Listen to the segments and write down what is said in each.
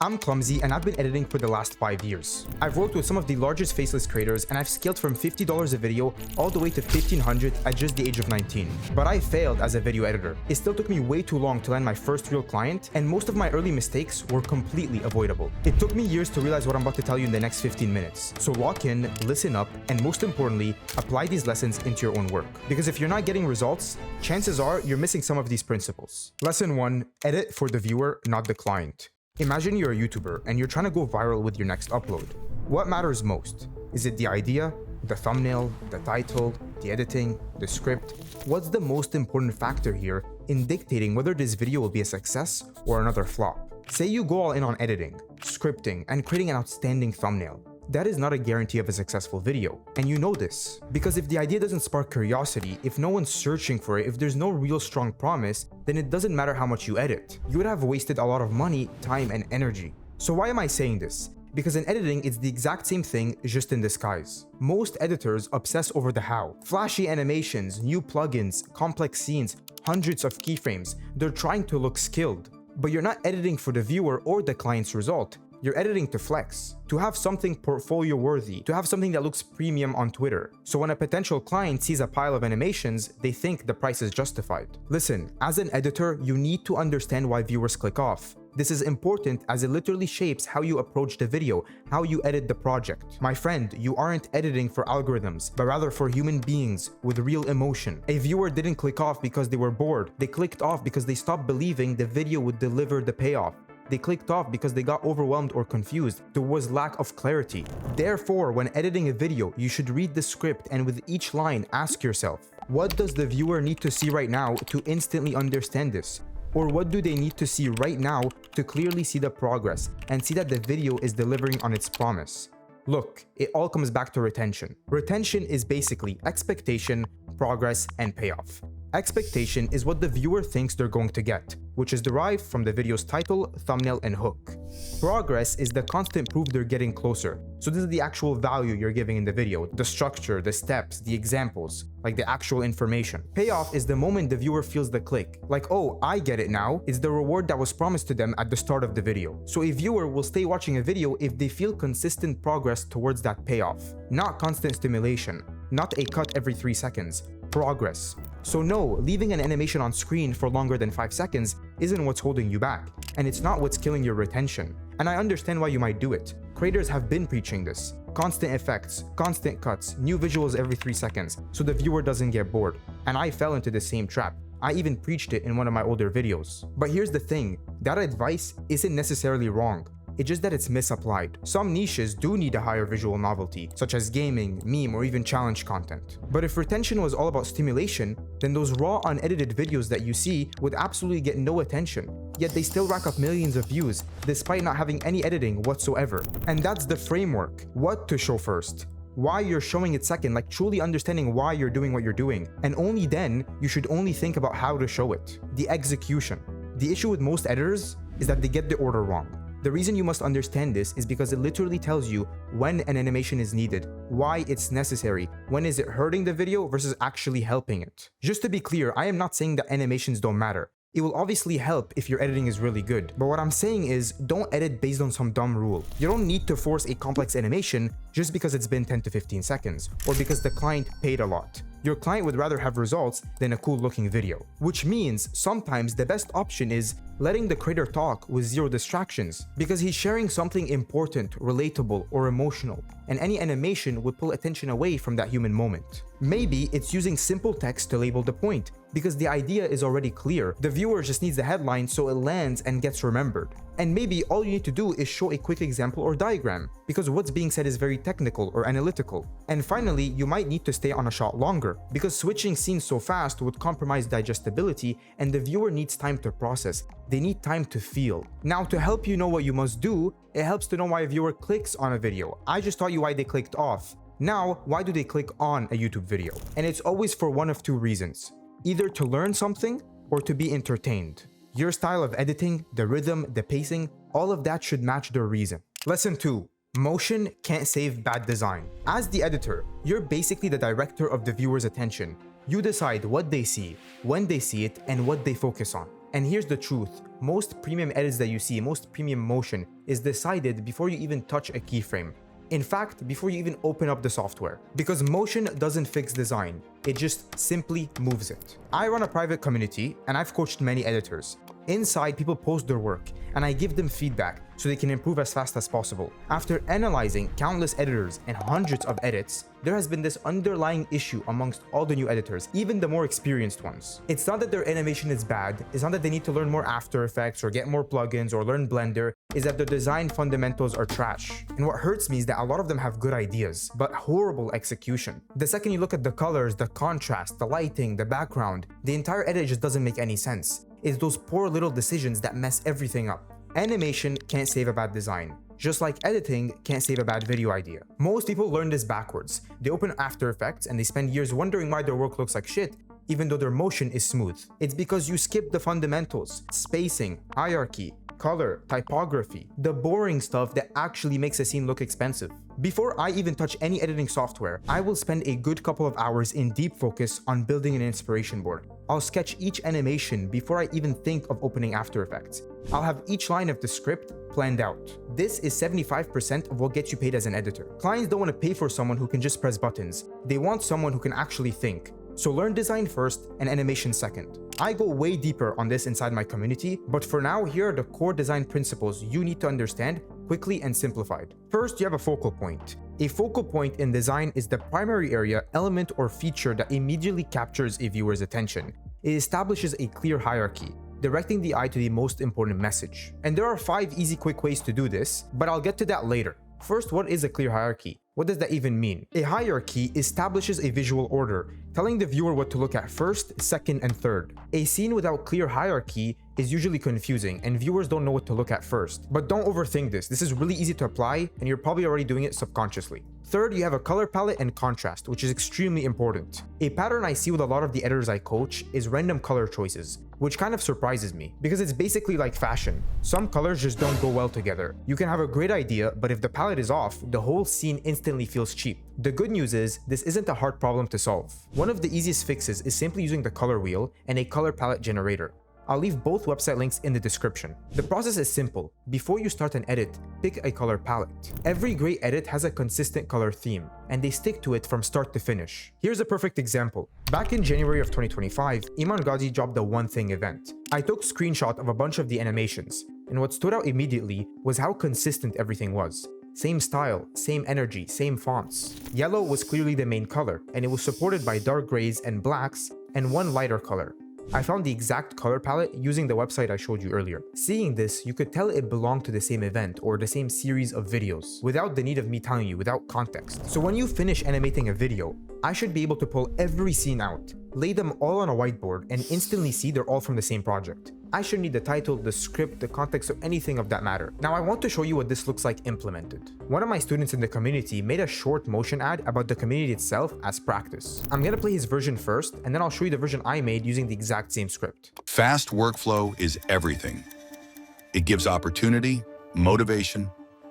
I'm Clumsy and I've been editing for the last 5 years. I've worked with some of the largest faceless creators and I've scaled from $50 a video all the way to $1,500 at just the age of 19. But I failed as a video editor. It still took me way too long to land my first real client, and most of my early mistakes were completely avoidable. It took me years to realize what I'm about to tell you in the next 15 minutes. So lock in, listen up, and most importantly, apply these lessons into your own work. Because if you're not getting results, chances are you're missing some of these principles. Lesson 1, edit for the viewer, not the client. Imagine you're a YouTuber and you're trying to go viral with your next upload. What matters most? Is it the idea, the thumbnail, the title, the editing, the script? What's the most important factor here in dictating whether this video will be a success or another flop? Say you go all in on editing, scripting, and creating an outstanding thumbnail. That is not a guarantee of a successful video, and you know this. Because if the idea doesn't spark curiosity, if no one's searching for it, if there's no real strong promise, then it doesn't matter how much you edit. You would have wasted a lot of money, time, and energy. So why am I saying this? Because in editing, it's the exact same thing, just in disguise. Most editors obsess over the how. Flashy animations, new plugins, complex scenes, hundreds of keyframes. They're trying to look skilled. But you're not editing for the viewer or the client's result. You're editing to flex, to have something portfolio worthy, to have something that looks premium on Twitter. So when a potential client sees a pile of animations, they think the price is justified. Listen, as an editor, you need to understand why viewers click off. This is important as it literally shapes how you approach the video, how you edit the project. My friend, you aren't editing for algorithms, but rather for human beings with real emotion. A viewer didn't click off because they were bored. They clicked off because they stopped believing the video would deliver the payoff. They clicked off because they got overwhelmed or confused. There was lack of clarity. Therefore, when editing a video, you should read the script and with each line ask yourself, what does the viewer need to see right now to instantly understand this? Or what do they need to see right now to clearly see the progress and see that the video is delivering on its promise? Look, it all comes back to retention. Retention is basically expectation, progress, and payoff. Expectation is what the viewer thinks they're going to get, which is derived from the video's title, thumbnail, and hook. Progress is the constant proof they're getting closer. So this is the actual value you're giving in the video, the structure, the steps, the examples, like the actual information. Payoff is the moment the viewer feels the click, like, oh, I get it now. It's the reward that was promised to them at the start of the video. So a viewer will stay watching a video if they feel consistent progress towards that payoff, not constant stimulation, not a cut every 3 seconds. Progress. So no, leaving an animation on screen for longer than 5 seconds isn't what's holding you back, and it's not what's killing your retention. And I understand why you might do it. Creators have been preaching this. Constant effects, constant cuts, new visuals every 3 seconds, so the viewer doesn't get bored. And I fell into the same trap. I even preached it in one of my older videos. But here's the thing, that advice isn't necessarily wrong. It's just that it's misapplied. Some niches do need a higher visual novelty, such as gaming, meme, or even challenge content. But if retention was all about stimulation, then those raw, unedited videos that you see would absolutely get no attention. Yet they still rack up millions of views, despite not having any editing whatsoever. And that's the framework. What to show first, why you're showing it second, like truly understanding why you're doing what you're doing. And only then, you should only think about how to show it. The execution. The issue with most editors is that they get the order wrong. The reason you must understand this is because it literally tells you when an animation is needed, why it's necessary, when is it hurting the video versus actually helping it. Just to be clear, I am not saying that animations don't matter. It will obviously help if your editing is really good, but what I'm saying is don't edit based on some dumb rule. You don't need to force a complex animation just because it's been 10 to 15 seconds, or because the client paid a lot. Your client would rather have results than a cool looking video. Which means sometimes the best option is letting the creator talk with zero distractions, because he's sharing something important, relatable, or emotional, and any animation would pull attention away from that human moment. Maybe it's using simple text to label the point, because the idea is already clear. The viewer just needs the headline so it lands and gets remembered. And maybe all you need to do is show a quick example or diagram, because what's being said is very technical or analytical. And finally, you might need to stay on a shot longer, because switching scenes so fast would compromise digestibility, and the viewer needs time to process. They need time to feel. Now, to help you know what you must do, it helps to know why a viewer clicks on a video. I just taught you why they clicked off. Now, why do they click on a YouTube video? And it's always for one of two reasons. Either to learn something or to be entertained. Your style of editing, the rhythm, the pacing, all of that should match their reason. Lesson 2. Motion can't save bad design. As the editor, you're basically the director of the viewer's attention. You decide what they see, when they see it, and what they focus on. And here's the truth. Most premium edits that you see, most premium motion is decided before you even touch a keyframe. In fact, before you even open up the software. Because motion doesn't fix design, it just simply moves it. I run a private community and I've coached many editors. Inside, people post their work and I give them feedback so they can improve as fast as possible. After analyzing countless editors and hundreds of edits, there has been this underlying issue amongst all the new editors, even the more experienced ones. It's not that their animation is bad, it's not that they need to learn more After Effects or get more plugins or learn Blender, it's that their design fundamentals are trash. And what hurts me is that a lot of them have good ideas, but horrible execution. The second you look at the colors, the contrast, the lighting, the background, the entire edit just doesn't make any sense. It's those poor little decisions that mess everything up. Animation can't save a bad design, just like editing can't save a bad video idea. Most people learn this backwards. They open After Effects and they spend years wondering why their work looks like shit, even though their motion is smooth. It's because you skip the fundamentals, spacing, hierarchy, color, typography, the boring stuff that actually makes a scene look expensive. Before I even touch any editing software, I will spend a good couple of hours in deep focus on building an inspiration board. I'll sketch each animation before I even think of opening After Effects. I'll have each line of the script planned out. This is 75% of what gets you paid as an editor. Clients don't want to pay for someone who can just press buttons. They want someone who can actually think. So learn design first and animation second. I go way deeper on this inside my community, but for now, here are the core design principles you need to understand quickly and simplified. First, you have a focal point. A focal point in design is the primary area, element, or feature that immediately captures a viewer's attention. It establishes a clear hierarchy, directing the eye to the most important message. And there are 5 easy quick ways to do this, but I'll get to that later. First, what is a clear hierarchy? What does that even mean? A hierarchy establishes a visual order, telling the viewer what to look at first, second, and third. A scene without clear hierarchy is usually confusing and viewers don't know what to look at first. But don't overthink this. This is really easy to apply and you're probably already doing it subconsciously. Third, you have a color palette and contrast, which is extremely important. A pattern I see with a lot of the editors I coach is random color choices, which kind of surprises me because it's basically like fashion. Some colors just don't go well together. You can have a great idea, but if the palette is off, the whole scene instantly feels cheap. The good news is, this isn't a hard problem to solve. One of the easiest fixes is simply using the color wheel and a color palette generator. I'll leave both website links in the description. The process is simple. Before you start an edit, pick a color palette. Every great edit has a consistent color theme, and they stick to it from start to finish. Here's a perfect example. Back in January of 2025, Iman Gadzhi dropped the One Thing event. I took screenshot of a bunch of the animations, and what stood out immediately was how consistent everything was. Same style, same energy, same fonts. Yellow was clearly the main color, and it was supported by dark grays and blacks, and one lighter color. I found the exact color palette using the website I showed you earlier. Seeing this, you could tell it belonged to the same event or the same series of videos, without the need of me telling you, without context. So when you finish animating a video, I should be able to pull every scene out, lay them all on a whiteboard, and instantly see they're all from the same project. I shouldn't need the title, the script, the context, or anything of that matter. Now I want to show you what this looks like implemented. One of my students in the community made a short motion ad about the community itself as practice. I'm gonna play his version first, and then I'll show you the version I made using the exact same script. Fast workflow is everything. It gives opportunity, motivation,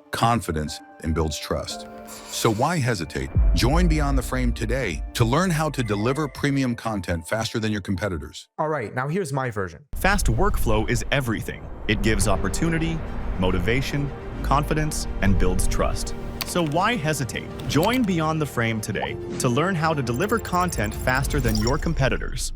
confidence, and builds trust. So why hesitate? Join Beyond the Frame today to learn how to deliver premium content faster than your competitors. All right, now here's my version. Fast workflow is everything. It gives opportunity, motivation, confidence, and builds trust. So why hesitate? Join Beyond the Frame today to learn how to deliver content faster than your competitors.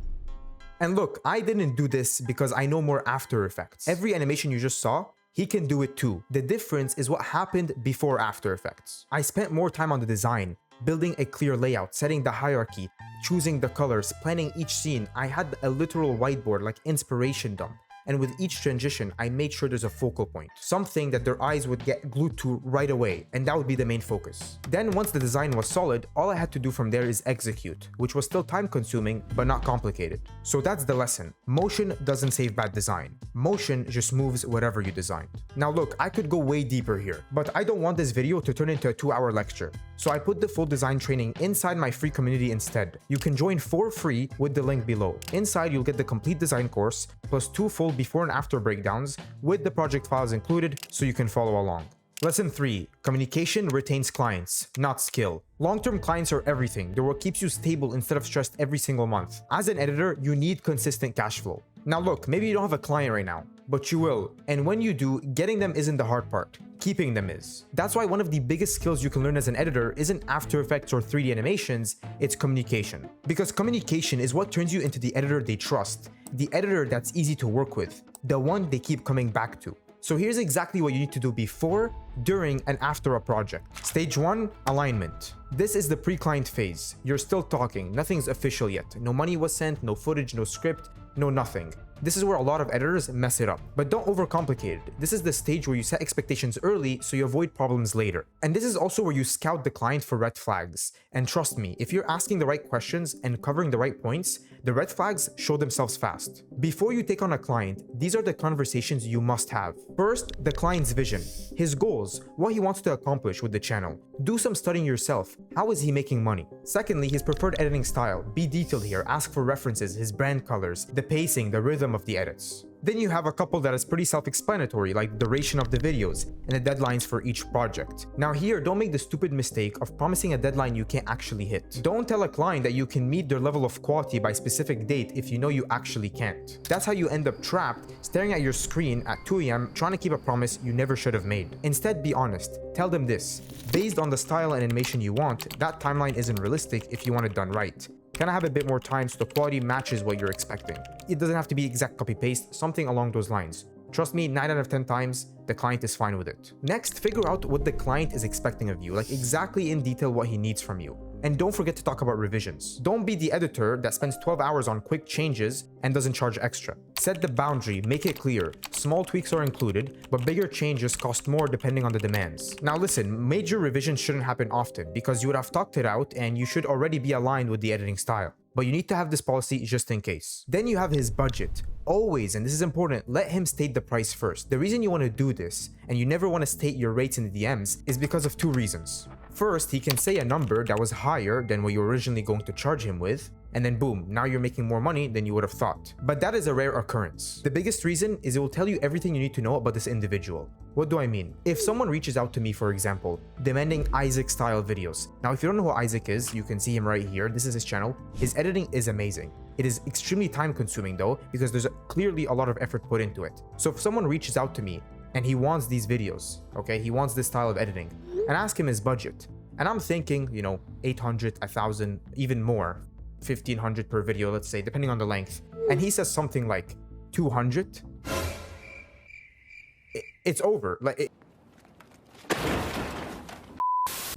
And look, I didn't do this because I know more After Effects. Every animation you just saw, he can do it too. The difference is what happened before After Effects. I spent more time on the design, building a clear layout, setting the hierarchy, choosing the colors, planning each scene. I had a literal whiteboard like inspiration dump. And with each transition, I made sure there's a focal point, something that their eyes would get glued to right away, and that would be the main focus. Then once the design was solid, all I had to do from there is execute, which was still time consuming, but not complicated. So that's the lesson. Motion doesn't save bad design. Motion just moves whatever you designed. Now look, I could go way deeper here, but I don't want this video to turn into a 2-hour lecture. So I put the full design training inside my free community instead. You can join for free with the link below. Inside, you'll get the complete design course, plus 2 full before and after breakdowns with the project files included so you can follow along. Lesson 3. Communication retains clients, not skill. Long-term clients are everything. They're what keeps you stable instead of stressed every single month. As an editor, you need consistent cash flow. Now look, maybe you don't have a client right now, but you will. And when you do, getting them isn't the hard part. Keeping them is. That's why one of the biggest skills you can learn as an editor isn't After Effects or 3D animations, it's communication. Because communication is what turns you into the editor they trust, the editor that's easy to work with, the one they keep coming back to. So here's exactly what you need to do before, during, and after a project. Stage 1, alignment. This is the pre-client phase. You're still talking, nothing's official yet. No money was sent, no footage, no script, no nothing. This is where a lot of editors mess it up. But don't overcomplicate it. This is the stage where you set expectations early so you avoid problems later. And this is also where you scout the client for red flags. And trust me, if you're asking the right questions and covering the right points, the red flags show themselves fast. Before you take on a client, these are the conversations you must have. First, the client's vision, his goals, what he wants to accomplish with the channel. Do some studying yourself. How is he making money? Secondly, his preferred editing style. Be detailed here, ask for references, his brand colors, the pacing, the rhythm of the edits. Then you have a couple that is pretty self-explanatory, like duration of the videos and the deadlines for each project. Now here, don't make the stupid mistake of promising a deadline you can't actually hit. Don't tell a client that you can meet their level of quality by specific date if you know you actually can't. That's how you end up trapped, staring at your screen at 2 AM trying to keep a promise you never should have made. Instead, be honest. Tell them this. Based on the style and animation you want, that timeline isn't realistic if you want it done right. Can I have a bit more time so the quality matches what you're expecting? It doesn't have to be exact copy-paste, something along those lines. Trust me, 9 out of 10 times, the client is fine with it. Next, figure out what the client is expecting of you, like exactly in detail what he needs from you. And don't forget to talk about revisions. Don't be the editor that spends 12 hours on quick changes and doesn't charge extra. Set the boundary, make it clear. Small tweaks are included, but bigger changes cost more depending on the demands. Now listen, major revisions shouldn't happen often because you would have talked it out and you should already be aligned with the editing style. But you need to have this policy just in case. Then you have his budget. Always, and this is important, let him state the price first. The reason you want to do this, and you never want to state your rates in the DMs, is because of 2 reasons. First, he can say a number that was higher than what you were originally going to charge him with, and then boom, now you're making more money than you would have thought. But that is a rare occurrence. The biggest reason is it will tell you everything you need to know about this individual. What do I mean? If someone reaches out to me, for example, demanding Isaac style videos. Now, if you don't know who Isaac is, you can see him right here. This is his channel. His editing is amazing. It is extremely time consuming though, because there's clearly a lot of effort put into it. So if someone reaches out to me and he wants these videos, okay, he wants this style of editing, and ask him his budget. And I'm thinking, 800, 1,000, even more, 1,500 per video, let's say, depending on the length. And he says something like 200. It's over.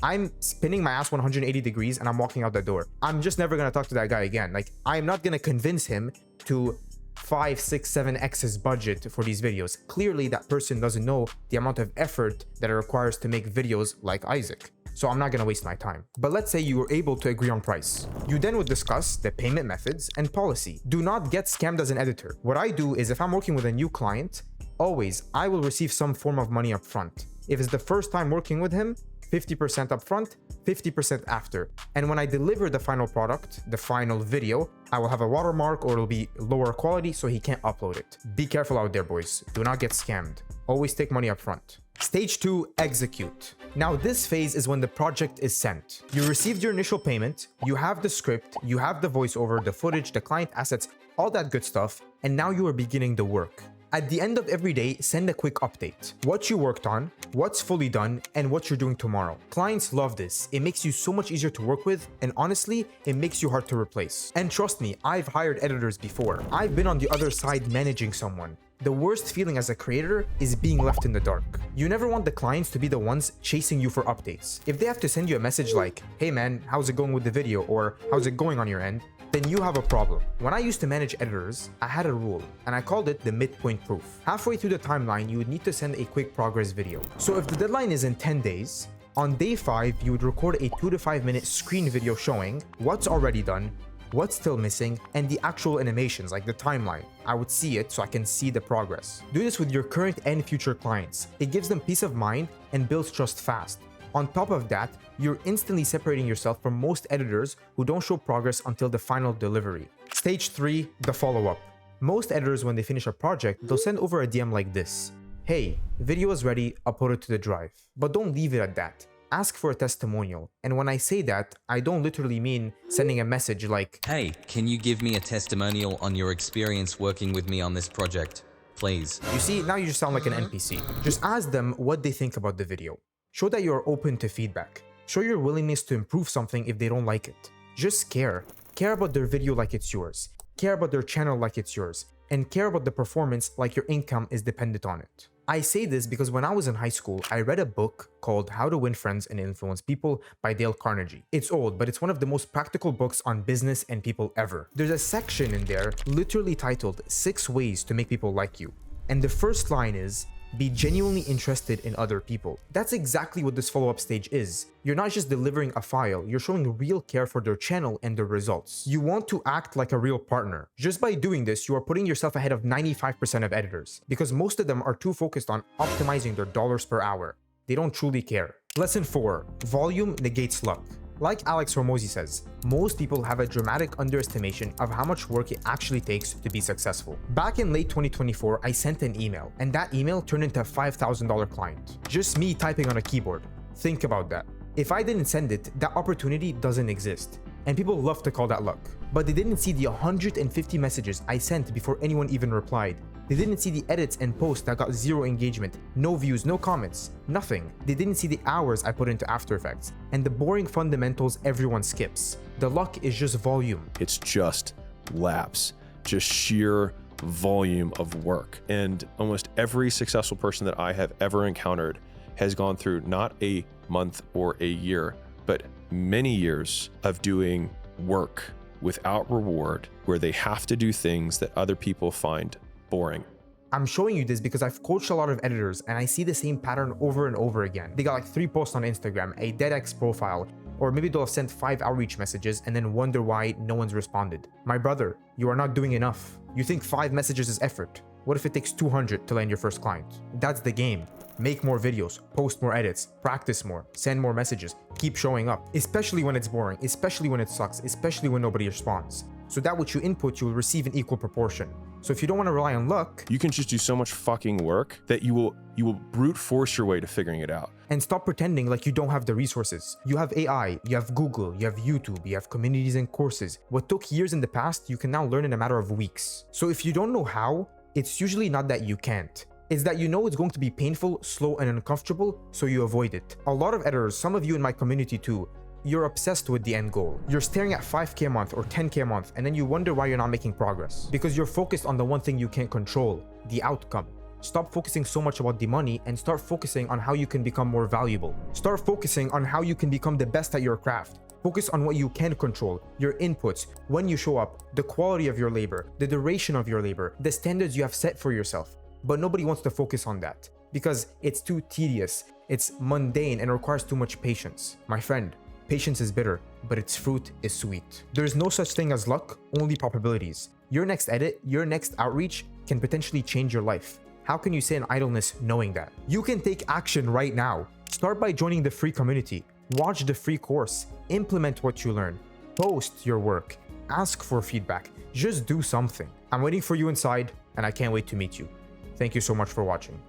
I'm spinning my ass 180 degrees and I'm walking out the door. I'm just never gonna talk to that guy again. I'm not gonna convince him to 5, 6, 7x his budget for these videos. Clearly, that person doesn't know the amount of effort that it requires to make videos like Isaac. So I'm not gonna waste my time. But let's say you were able to agree on price. You then would discuss the payment methods and policy. Do not get scammed as an editor. What I do is if I'm working with a new client, always, I will receive some form of money up front. If it's the first time working with him, 50% upfront, 50% after. And when I deliver the final product, the final video, I will have a watermark or it'll be lower quality so he can't upload it. Be careful out there, boys. Do not get scammed. Always take money upfront. Stage 2, execute. Now this phase is when the project is sent. You received your initial payment, you have the script, you have the voiceover, the footage, the client assets, all that good stuff, and now you are beginning the work. At the end of every day, send a quick update. What you worked on, what's fully done, and what you're doing tomorrow. Clients love this. It makes you so much easier to work with, and honestly, it makes you hard to replace. And trust me, I've hired editors before. I've been on the other side managing someone. The worst feeling as a creator is being left in the dark. You never want the clients to be the ones chasing you for updates. If they have to send you a message like, hey man, how's it going with the video? Or how's it going on your end? Then you have a problem. When I used to manage editors, I had a rule, and I called it the midpoint proof. Halfway through the timeline, you would need to send a quick progress video. So if the deadline is in 10 days, on day 5, you would record a 2 to 5 minute screen video showing what's already done, what's still missing, and the actual animations, like the timeline. I would see it so I can see the progress. Do this with your current and future clients. It gives them peace of mind and builds trust fast. On top of that, you're instantly separating yourself from most editors who don't show progress until the final delivery. Stage 3, the follow-up. Most editors, when they finish a project, they'll send over a DM like this. Hey, video is ready, upload it to the drive. But don't leave it at that. ask for a testimonial. And when I say that, I don't literally mean sending a message like, "Hey, can you give me a testimonial on your experience working with me on this project, please?" You see, now you just sound like an NPC. Just ask them what they think about the video. Show that you're open to feedback. Show your willingness to improve something if they don't like it. Just care. Care about their video like it's yours. Care about their channel like it's yours. And care about the performance like your income is dependent on it. I say this because when I was in high school, I read a book called How to Win Friends and Influence People by Dale Carnegie. It's old, but it's one of the most practical books on business and people ever. There's a section in there literally titled 6 Ways to Make People Like You. And the first line is, be genuinely interested in other people. That's exactly what this follow-up stage is. You're not just delivering a file, you're showing real care for their channel and their results. You want to act like a real partner. Just by doing this, you are putting yourself ahead of 95% of editors, because most of them are too focused on optimizing their dollars per hour. They don't truly care. Lesson 4. Volume negates luck. Like Alex Hormozi says, most people have a dramatic underestimation of how much work it actually takes to be successful. Back in late 2024, I sent an email, and that email turned into a $5,000 client. Just me typing on a keyboard. Think about that. If I didn't send it, that opportunity doesn't exist. And people love to call that luck. But they didn't see the 150 messages I sent before anyone even replied. They didn't see the edits and posts that got 0 engagement, no views, no comments, nothing. They didn't see the hours I put into After Effects, and the boring fundamentals everyone skips. The luck is just volume. It's just laps, just sheer volume of work. And almost every successful person that I have ever encountered has gone through not a month or a year, but many years of doing work without reward, where they have to do things that other people find boring. I'm showing you this because I've coached a lot of editors and I see the same pattern over and over again. They got like 3 posts on Instagram, a DeadX profile, or maybe they'll have sent 5 outreach messages and then wonder why no one's responded. My brother, you are not doing enough. You think 5 messages is effort. What if it takes 200 to land your first client? That's the game. Make more videos, post more edits, practice more, send more messages, keep showing up, especially when it's boring, especially when it sucks, especially when nobody responds. So that which you input, you will receive in equal proportion. So if you don't want to rely on luck, you can just do so much fucking work that you will brute force your way to figuring it out. And stop pretending like you don't have the resources. You have AI, you have Google, you have YouTube, you have communities and courses. What took years in the past, you can now learn in a matter of weeks. So if you don't know how, it's usually not that you can't. It's that you know it's going to be painful, slow, and uncomfortable, so you avoid it. A lot of editors, some of you in my community too, you're obsessed with the end goal. You're staring at 5K a month or 10K a month, and then you wonder why you're not making progress. Because you're focused on the one thing you can't control, the outcome. Stop focusing so much about the money and start focusing on how you can become more valuable. Start focusing on how you can become the best at your craft. Focus on what you can control, your inputs, when you show up, the quality of your labor, the duration of your labor, the standards you have set for yourself. But nobody wants to focus on that because it's too tedious, it's mundane, and requires too much patience. My friend, patience is bitter, but its fruit is sweet. There is no such thing as luck, only probabilities. Your next edit, your next outreach can potentially change your life. How can you sit in idleness knowing that? You can take action right now. Start by joining the free community. Watch the free course. Implement what you learn. Post your work. Ask for feedback. Just do something. I'm waiting for you inside, and I can't wait to meet you. Thank you so much for watching.